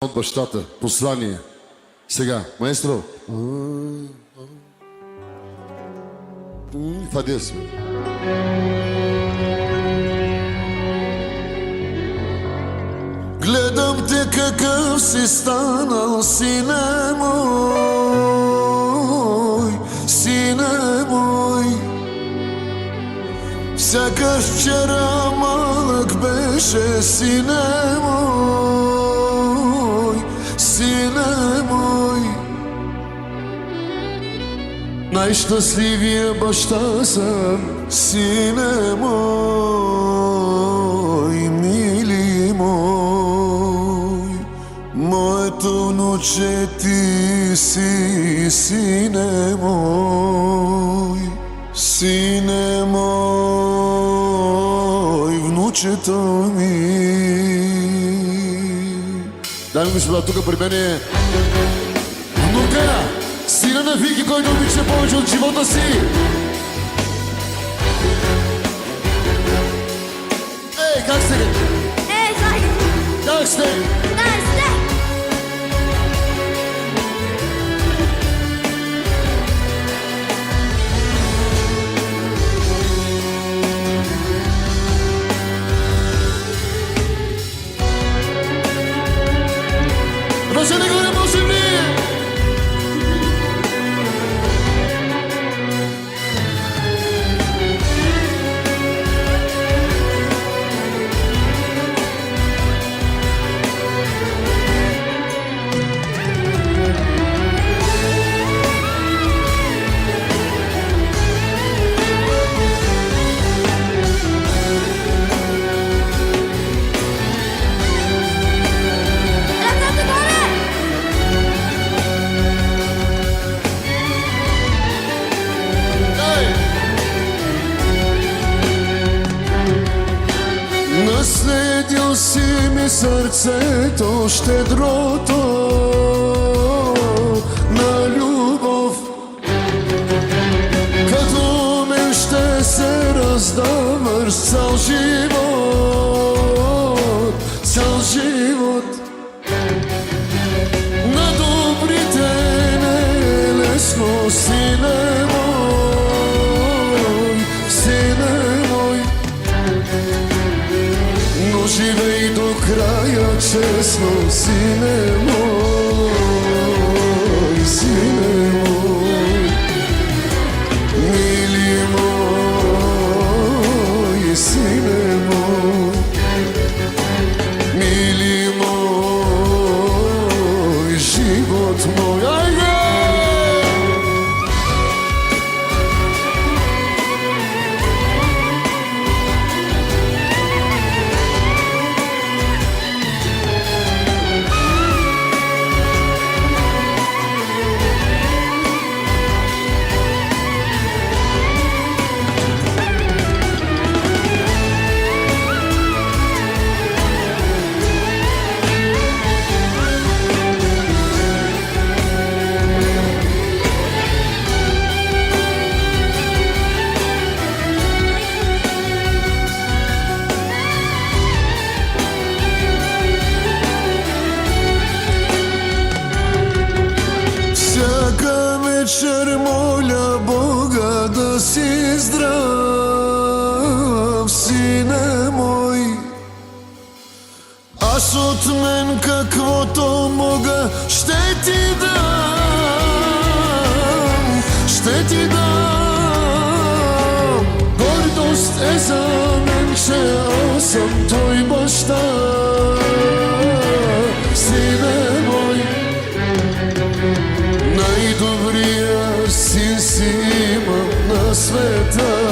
от бащата. Послание. Сега, маестро. Фадия си. Гледам те какъв си станал, сине мой, сине мой. Сякаш вчера малък беше, сине мой, сине мой. Най-щастливия баща съм, сине мой, мили мой. Моето внуче ти си, сине мой, сине мой, внучето ми. Дами и господа, тук при мен е внука, сина на Вики, който обича повече от живота си. Ей, как сте? Ей, как? Как сте? Как сте? Ръце горе, можем ли? Ръцете горе! Наследил си ми сърцето, щедрото на любов. Като мен ще се раздаваш цял живот, цял живот. На добрите не е лесно, сине мой, сине мой. Но живей до края честно, сине мой, сине мой. Мили мой, сине мой. Мили мой, живот мой. Айде! Всяка вечер моля Бога да си здрав, сине мой. Аз от мен каквото мога ще ти дам, ще ти дам. Гордост е за мен, че аз съм твой баща, сине мой. Най-добрия син си имам на света,